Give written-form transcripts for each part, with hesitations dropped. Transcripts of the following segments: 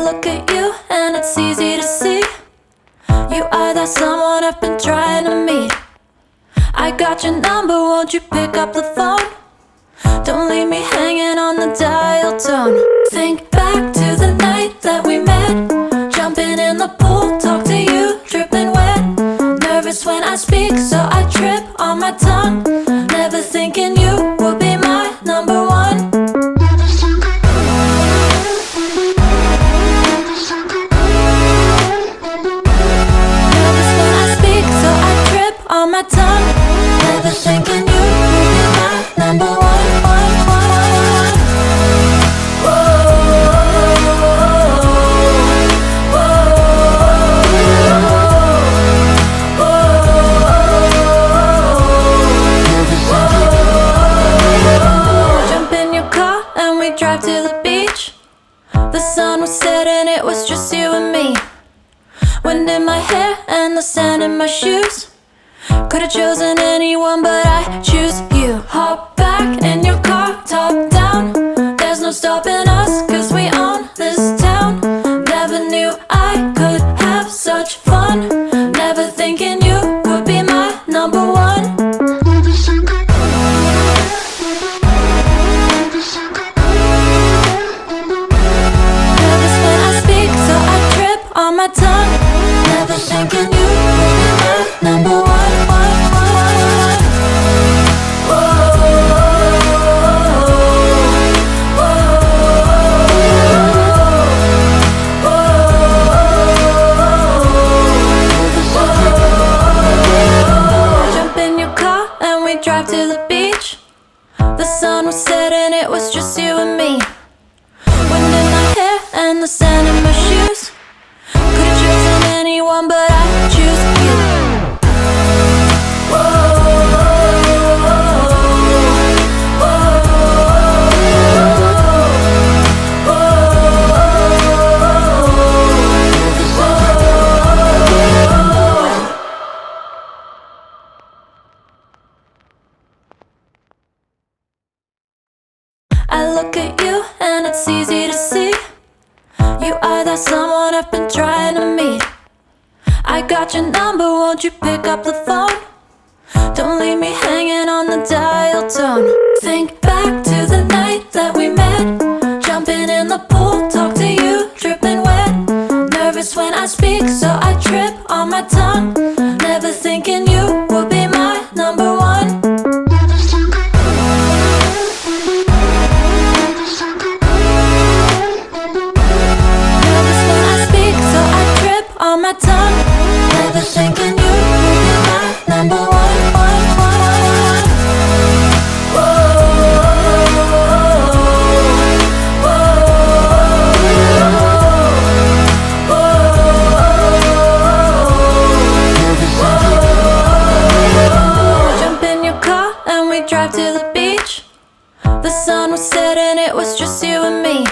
look at you and it's easy to see you are that someone I've been trying to meet. I got your number, won't you pick up the phone? Don't leave me hanging on the dial tone. Think back to the night that we met, jumping in the pool, talk to you, dripping wet. Nervous when I speak, so I trip on my tongue. Never thinking you would be my number one. Nervous when I speak, so I trip on my tongue. Never thinking you would be my number one. Drive to the beach. The sun was setting, it was just you and me. Wind in my hair and the sand in my shoes. Could've chosen anyone, but I choose you. Hop back in your car, top down. There's no stopping us, cause we own this town. Never knew I could have such fun. Never thinking you would be my number one. On my tongue, never thinking you would be my number one. Jump in your car and we drive to the beach. The sun was setting, it was just you and me. Wind in my hair and the sand in my shoes. Could've chosen anyone, but I choose you. I look at you and it's easy to see you are that someone I've been trying to meet. I got your number, won't you pick up the phone? Don't leave me hanging on the dial tone. Think back to the night that we met, jumping in the pool, talk to you, dripping wet. Nervous when I speak, so I trip on my tongue. Never thinking you would be my number one. On my tongue, never thinking you would be my number one. Jump in your car and we drive to the beach. The sun was setting, it was just you and me.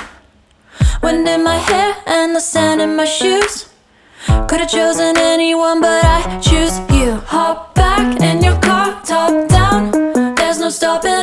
Wind in my hair and the sand in my shoes. Could've chosen anyone, but I choose you. Hop back in your car, top down. There's no stopping